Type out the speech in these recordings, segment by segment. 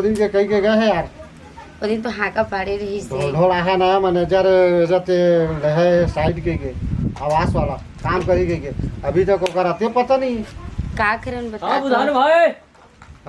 दिन के कई के गए हैं यार। वो दिन तो हाका पाड़े रही से ढोल है ना मैनेजर जते रहे साइड के आवास वाला काम करी के अभी तक ओकर आते पता नहीं का करन बता। हाँ बुधारू भाई।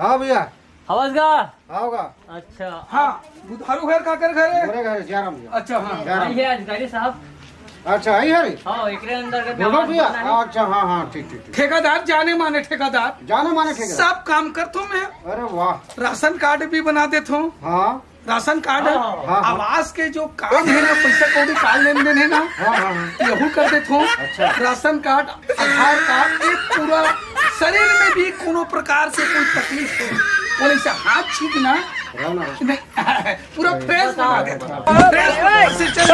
हाँ भैया हवस गा आओगा। अच्छा हाँ बुधारू घर का कर घरे। मेरे घर जा रहा हूँ। अच्छा हाँ जा ये अधिकारी साहब। अच्छा आई है रे। हाँ एकरे अंदर के बोलो भैया। अच्छा हाँ हाँ ठीक ठीक ठीक। ठेकेदार जाने माने ठेकेदार जाने माने ठीक है। सब काम करता हूँ मैं। अरे वाह। राशन कार्ड भी बना देता हूँ। हाँ राशन कार्ड हाँ। आवास के जो काम है ना पैसा कौड़ी कार्ड लेन देन है ना हाँ हाँ यहू कर देता हूँ। अच्छा। राशन कार्ड आधार कार्ड ये पूरा शरीर में भी कोनो प्रकार से कोई तकलीफ है बोले से हाथ छींकना नहीं पूरा फ्रेश बना देता हूँ। फ्रेश से चल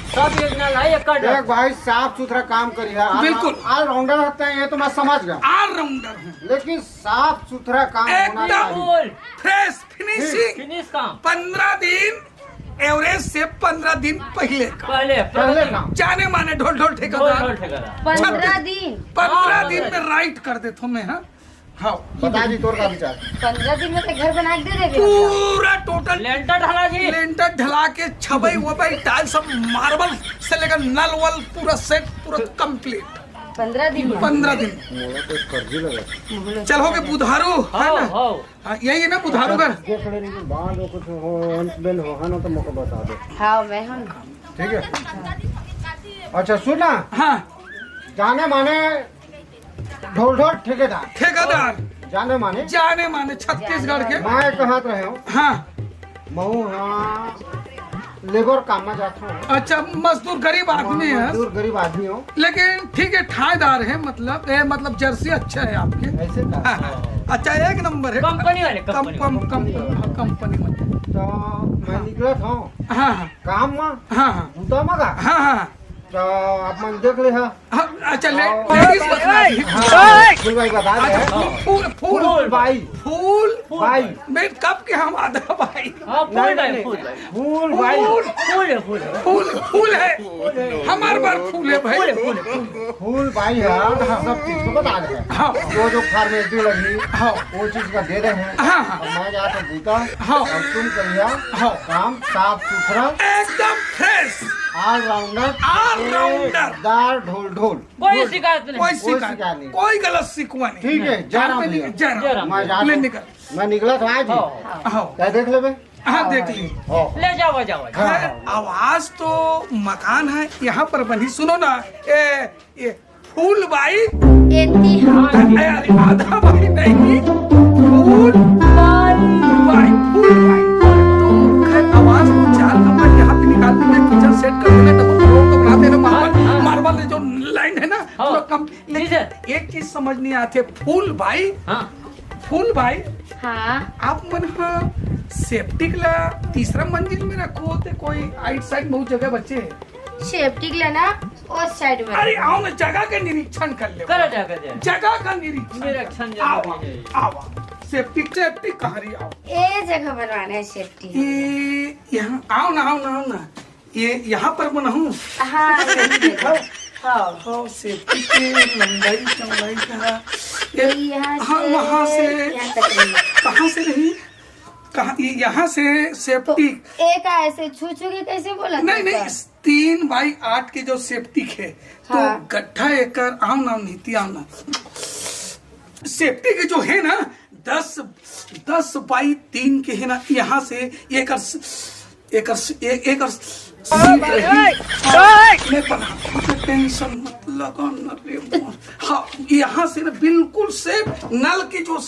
सब योजना लाई एक देख भाई साफ सुथरा काम करिए। बिल्कुल। ऑलराउंडर होते हैं ये तो मैं समझ गया ऑलराउंडर हूँ लेकिन साफ सुथरा काम होना एकदम चाहिए। Fresh finishing. फिनिश काम 15 दिन एवरेज से 15 दिन पहले का पहले काम जाने माने ढोल ढोल ठेकेदार 15 दिन 15 दिन में राइट कर देता हूँ मैं। हाँ बता दी तोर का विचार। 15 दिन में तो घर बना के दे देबे। पूरा टोटल लेंटर ढला जी। लेंटर ढला के छबई वबई टाइल सब मार्बल से लेकर नल वल पूरा सेट पूरा कंप्लीट 15 दिन में 15 दिन। मोला तो कर्जी लगा। चल हो गए बुधारू है हाँ ना। हाँ हाँ, यही है ना बुधारू घर। देख ले नहीं बाल कुछ हो अंत बेल हो ना तो मुझको बता दो हाँ मैं हूँ। ठीक है। अच्छा सुना हाँ जाने माने ढोल ढोल ठेकेदार जाने माने छत्तीसगढ़ के। मैं कहत रहे हूँ हाँ महू हाँ लेबर काम में जाता हूँ। अच्छा मजदूर गरीब आदमी है मजदूर गरीब आदमी हो लेकिन ठीक है ठाएदार है मतलब जर्सी अच्छा है आपके। ऐसे का हाँ, हाँ। अच्छा एक नंबर है कंपनी वाले कंपनी में। तो मैं निकला था हाँ हाँ काम में हाँ हाँ बूता मगा हाँ हाँ तो आप मन देख ले हाँ अच्छा लेडीज फूल भाई बता दे फूल फूल भाई फूल भाई मैं कब के हम आधा भाई हाँ फूल भाई फूल फूल भाई फूल है हमारे बार फूल है भाई फूल भाई हाँ सब चीज को बता रहे हैं। हाँ जो फॉर्मेलिटी लगी हाँ वो चीज का दे रहे हैं। हाँ हाँ और मैं जाकर बूता हाँ। और तुम करिया हाँ। काम साफ सुथरा एकदम फ्रेश ऑलराउंडर ऑलराउंडर ढोल ढोल कोई शिकायत नहीं। कोई शिकायत शिकायत नहीं। कोई गलत सिकवा नहीं। ठीक है जा रहा हूँ भैया। जा रहा मैं जा ले रहा निकल। हूँ। मैं निकला था आज हाँ हाँ क्या देख ले बे हाँ देख ली। हाँ। ले जाओ जाओ खैर आवाज तो मकान है यहाँ पर बनी। सुनो ना ये फूल बाई एती हाँ अरे आधा बाई नहीं फूल बाई फूल बाई। तो खैर आवाज को 4 नंबर यहाँ पे निकाल दी मैं किचन सेट कर देना डबल फ्लोर तो बना देना मार्बल जो लाइन है ना पूरा कम। लेकिन एक चीज समझ नहीं आती फूल भाई हाँ फूल भाई हाँ आप मन हाँ सेफ्टी ला तीसरा मंजिल में रखो तो कोई आइट साइड बहुत जगह बच्चे। सेफ्टी लेना उस साइड में। अरे आओ ना जगह का निरीक्षण कर ले। करो जाकर जगह का निरीक्षण निरीक्षण आवा आवा सेफ्टी कहाँ रही आओ ए जगह बनवाना है सेफ्टी। ये यहाँ आओ ना ये यहाँ पर बना हूँ। हाँ हाँ सेफ्टी की लंबाई चौड़ाई का यहाँ हाँ वहाँ से यहाँ तक नहीं। कहाँ से रही कहाँ यहाँ से तो सेफ्टी एक ऐसे छू के कैसे बोला? नहीं 3 बाई 8 के जो सेफ्टी है तो हाँ। गड्ढा एकर आम नाम नीति आम नाम सेफ्टी के जो है ना 10 बाई 3 के है ना यहाँ से एक टेंशन मत लगा न रे। हाँ यहाँ से ना बिल्कुल सेफ नल की जो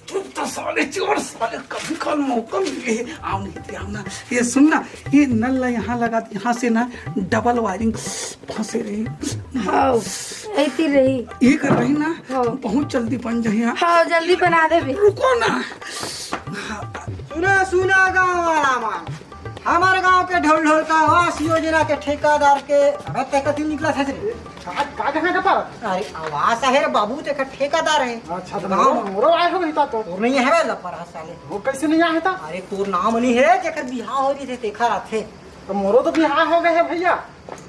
साले चोर साले कभी कल मौका मिले आओ नहीं आओ ना। ये सुनना ये नल यहाँ लगा यहाँ से ना डबल वायरिंग फंसे रही। हाँ ऐसी रही ये कर रही ना हाँ। बहुत जल्दी बन जाए। हाँ जल्दी बना दे बे। रुको ना सुना गाँव वाला माल हमारे गांव के ढोल ढोल का आवास योजना के ठेकेदार के दिन निकला था रे। अरे आवास है रे बाबू ते ठेकेदार है। अच्छा तो मोरो आए हो गईता तो नहीं है लपरा साले वो कैसे नहीं आए था? अरे तोर नाम नहीं है जेकर बिहाव हो रही थे देखा रथे तो मोरो तो बिहार हो गए है भैया।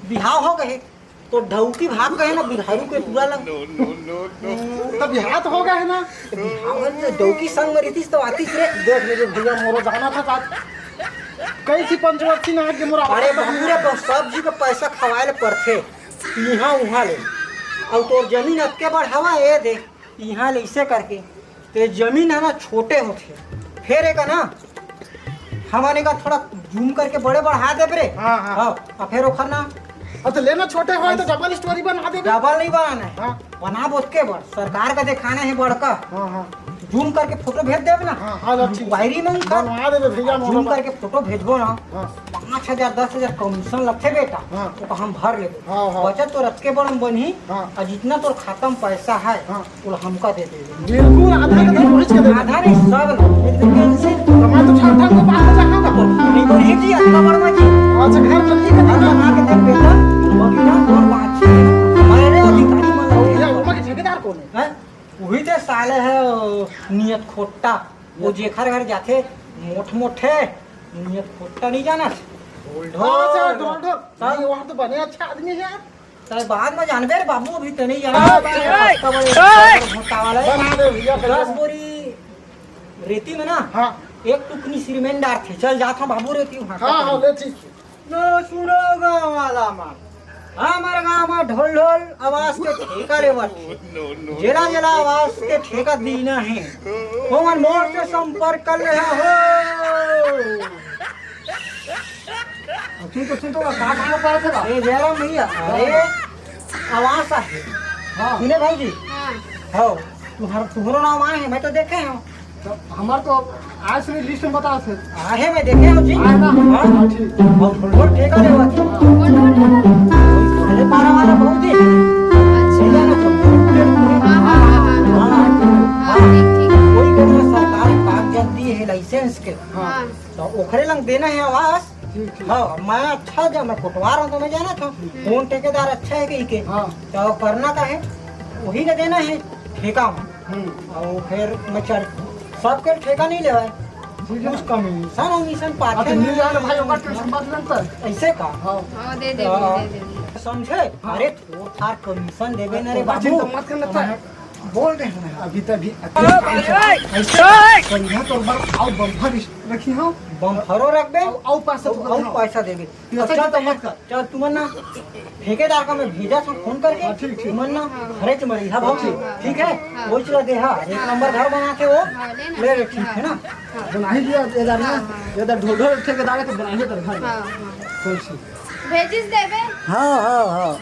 बिहाव हो गए तो ढौकी भाग गए ना बुधारू के पूरा लग तब हाथ हो गया है ना। ढौकी संग में रहती तो आती रे। देख लीजिए भैया मोरो जाना था आज कई थी पंचवर्ती ना के मोरा। अरे बबूरे पर सब्जी का पैसा खवाए पड़थे यहाँ वहाँ ले। और तो जमीन अटके बढ़ावा ये दे यहाँ ले इसे करके ते जमीन है ना छोटे होते फिर एक ना हमारे का थोड़ा जूम करके बड़े बढ़ा दे रे। हाँ, हाँ। और फिर ओखर ना तो लेना छोटे हो तो डबल स्टोरी बना दे। डबल नहीं बनाना है। हाँ। बना बोतके बड़ सरकार का दिखाना है बड़का। हाँ हाँ जूम करके फोटो भेज देब ना। हाँ हाँ अच्छी वायरी में बनवा देबे भैया जूम मोरो। करके फोटो भेजबो ना। हाँ 5,000 10,000 कमीशन लगते बेटा। हाँ। तो हम भर ले। हाँ, हाँ। बचत तो रख के बड़ बनी। हाँ। और जितना तो खत्म पैसा है हाँ। वो हमका दे दे। बिल्कुल आधा के पहुंच के दे। आधा नहीं सब कैसे मैं तो ठाक ठाक को बात जाना था। नहीं बोल ही जी अच्छा बड़ मजी। अच्छा घर जल्दी घर कर बना के दे बेटा। बगीना और बात हमारे अधिकारी भैया मन उमा के ठेकेदार कौन है? है वही तो साले है नियत खोट्टा वो जेखर घर जाते मोठ मोठे नियत खोट्टा नहीं जाना अच्छा ढोल ढोल ये वहां तो बने अच्छा आदमी है यार। तो बाद में जानबे रे बाबू अभी तो नहीं जाना। बना दे भैया 10 बोरी रेती में ना हाँ एक टुकनी सीमेंट डार थे चल जाता बाबू रेती वहाँ हाँ हाँ ले ठीक। न सुनो गाँव वाला माँ हमारे गाँव में ढोल ढोल आवाज के ठेका ले जला जला आवाज के ठेका देना है वो मन मोर से संपर्क कर रहा हो। सुन तो कहाँ पर थे बा? ए जयराम भैया अरे आवाज है। हाँ सुने भाई जी हाँ हो तुम्हारा नाम आए हैं मैं तो देखे हूँ। तो हमार तो आज से लिस्ट में बता थे। आहे मैं देखे हूँ जी। आए ना हाँ हाँ ठीक। और ढोल ढोल ठेका ले बोल अरे पारा वाला बहुत ही अच्छा जाना तो हाँ हाँ हाँ हाँ हाँ ठीक ठीक कोई के सरकार कागजात दी है लाइसेंस के हाँ तो ओखरे लंग देना है आवाज। ठीक ठीक। हाँ मैं अच्छा जब मैं कुटवा रहा हूँ तो मैं जाना था कौन ठेकेदार अच्छा है कहीं के हाँ तो करना का है वही का देना है ठेका में। और फिर मैं चल सबके ठेका नहीं ले कुछ कमीशन वमीशन अब पाते मिल जाए भाई ओकर टेंशन मत लेना। ऐसे का हाँ हाँ दे दे दे दे समझे। अरे थोड़ा थार कमीशन देवे ना रे बाबू बाबू तो मत करना था। बोल रहे हैं अभी तक भी ऐसे बढ़िया तो बड़ आओ बम्फर रखी हो बम्फरो रख दे आओ पैसा तो और पैसा देवे। पैसा अच्छा तो तो मत कर। चल तुमन ना ठेकेदार का मैं भेजा था फोन करके। हाँ, ठीक, ठीक। तुमन ना घरे च मरी हा भाऊ ठीक है हाँ। वो चला दे हा एक नंबर घर बना के वो हाँ लेना ले ले ठीक है ना। बना ही दिया इधर ना इधर ढोल ढोल ठेकेदार के बना ही कर घर हाँ हाँ चल ठीक। भेजिस देबे हाँ हाँ हाँ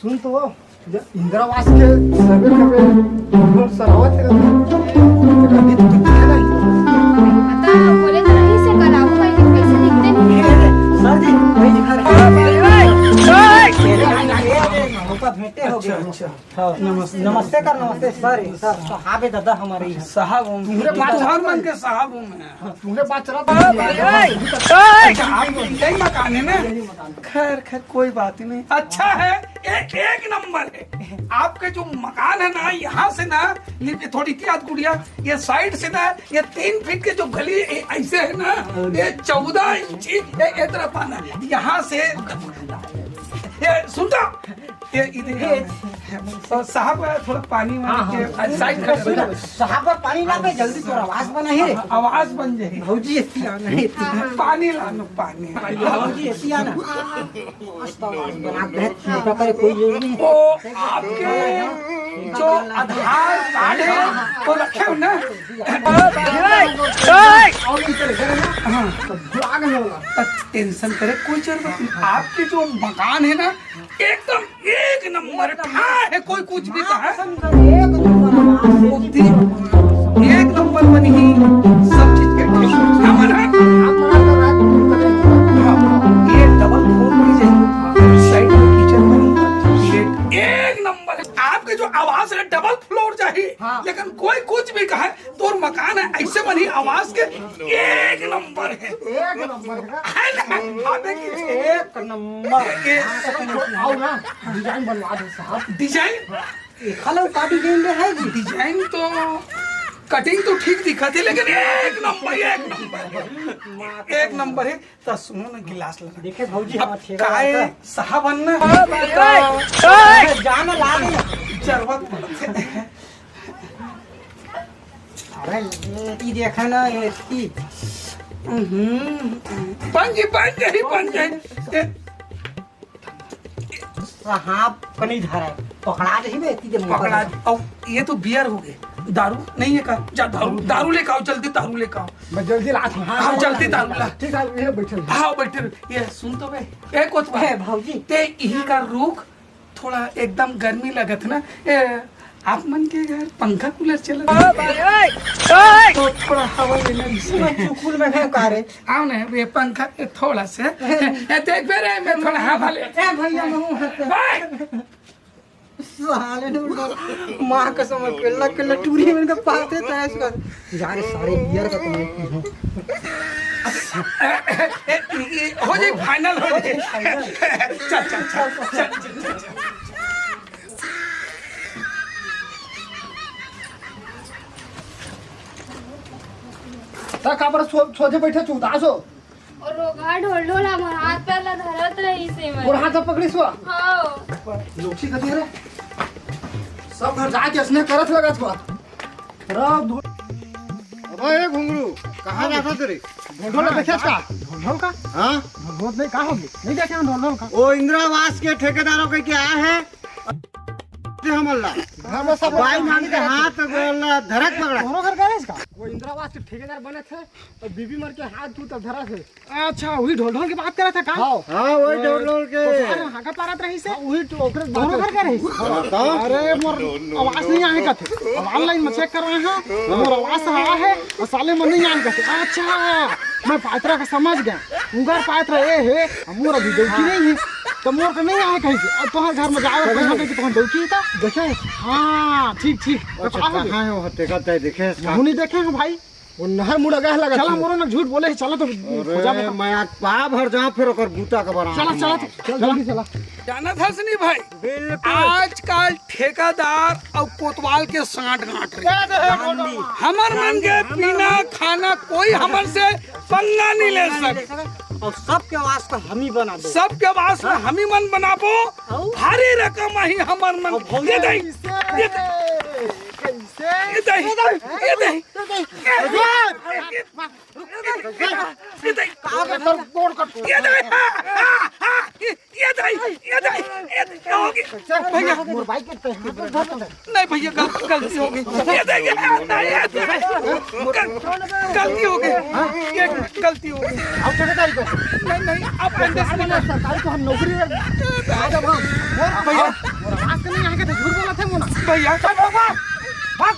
सुन तो वो इंदिरा आवास के सर्वे करवे ढोल सरावत है अभी तो कुछ है नहीं। आता बोले तो नहीं से कराओ भाई के पैसे दिखते नहीं ये ले, सर जी वही घर भेंटे हो गए। हाँ, नमस्ते कर नमस्ते सर सर साहब है दादा हमारे यहाँ। साहब प्रधानमंत्री के साहब हूँ मैं। तूने बात चला था अच्छा आप यही मकान है ना। खैर खैर कोई बात नहीं अच्छा है एक नंबर है। आपके जो मकान है ना यहाँ से ना ये थोड़ी याद गुड़िया ये साइड से ना ये 3 फीट के जो गली ऐसे है ना ये 14 इंची ये तरफ आना यहाँ से ये सुनता ये इधर साहब थोड़ा पानी में साइड कर साहब पानी ला पे जल्दी तो आवाज बना ही रे। आवाज बन जाएगी भौजी ऐसी आना है पानी लानो पानी भौजी ऐसी आना मस्त आवाज बना दे छोटा करे कोई जरूरी नहीं। वो आपके जो आधार कार्ड है वो रखे हो ना और इधर घर ना तो आगे में होगा। टेंशन करे कोई जरूरत नहीं। आपके जो मकान है ना एकदम एक नंबर है कोई कुछ भी कहा एक नंबर बनी ही सब चीज के हमारा ये डबल फ्लोर की जाएगी साइड में किचन बनी एक नंबर है। आपके जो आवाज है डबल फ्लोर चाहिए लेकिन कोई कुछ भी कहे तो मकान है ऐसे बनी आवाज के एक नंबर है। एक नंबर का है ना आप देखिए एक नंबर आओ ना डिजाइन बनवा दे साहब। डिजाइन खालो का डिजाइन है जी। डिजाइन तो कटिंग तो ठीक दिखा थी लेकिन एक नंबर है। तो सुनो ना गिलास लगा देखे भौजी हम ठेका काहे साहब अन्ना जान ला दे जरूरत पड़ते। अरे ये देखा ना ये बन जाए हाँ कनी धरा पकड़ा दे बेटी के पकड़ा। और ये तो बियर हो गए, दारू नहीं है का? जा दारू लेके आओ, जल्दी दारू लेके आओ। मैं जल्दी लात हूँ। हाँ जल्दी दारू ला। ठीक है ये बैठे हाँ बैठे ये सुन तो भाई ए कुछ भाई भौजी ते यही का रुख थोड़ा एकदम गर्मी लगत ना आप मन के घर पंखा कूलर चला तो थोड़ा हवा लेना चुकुल में है कारे आओ ना ये पंखा थोड़ा से देख फिर मैं थोड़ा हवा ले भैया साले ने मां कसम पेला के लटूरी में का पाते तास कर यार सारे बियर का तुम हो जाए फाइनल हो जाए। चल ता का पर सोझे बैठे छु दासो और रोगा ढोल ढोल हमार हाथ पैर ला धरत रही से मैं और हाथ पकड़ी सो हां लोची कथी रे सब घर जाके असने करत लगत बा रब अबे घुंगरू कहाँ जाता तेरे? ढोल देखे का ढोल का हाँ ढोल नहीं का होगी नहीं देखे हम ढोल का वो इंदिरा आवास के ठेकेदारों के क्या है हमला घर में सब भाई मान के हाथ धरक पकड़ा। दोनों घर का है इसका वो इंदिरा आवास के ठेकेदार बने थे और बीबी मर के हाथ टूट धरा थे। अच्छा वही ढोल ढोल की बात कर रहा था का? हाँ वही डोल के हाका पारत रही से वही ओकरे दोनों घर का रही। बताओ। अरे मोर आवाज नहीं आए का थे अब ऑनलाइन में चेक कर रहे हैं मोर आवाज आया है और साले में नहीं आए का थे। अच्छा मैं पात्रा का समझ गया उनका पात्रा ये है मोर अभी डौकी नहीं है तो मोर का नहीं आए कहीं से अब तुम्हारे घर में जाओ कहीं पे तुम्हारे डौकी था देखे। हाँ ठीक अच्छा कहाँ है वो ठेकेदार देखे इसका? नहीं देखे हैं भाई वो नहर मुड़ा गया लगा चला मोरो ना झूठ बोले चलो तो अरे मैं आज पा भर जाऊँ फिर ओकर बूता का बना। चला चल जल्दी चला जाना था सनी भाई आजकल ठेकेदार और कोतवाल के सांठ गांठ रहे हमर मन के पीना खाना कोई हमर से पंगा नहीं ले सकता और सबके आवाज को हम ही बना दो सबके आवाज में हम ही मन बनाबो भारी रकम ही हमर मन ये दे ये दे ये दे ये दे भैया मोर बाइक के नहीं भैया गलती हो गई ये देखिए गलती हो गई ये गलती हो गई अब ठेकेदारी कर नहीं आप बंदे से मैंने सरकारी तो हम नौकरी में भैया आवाज नहीं आए के झूठ बोला थे मोना भैया भाग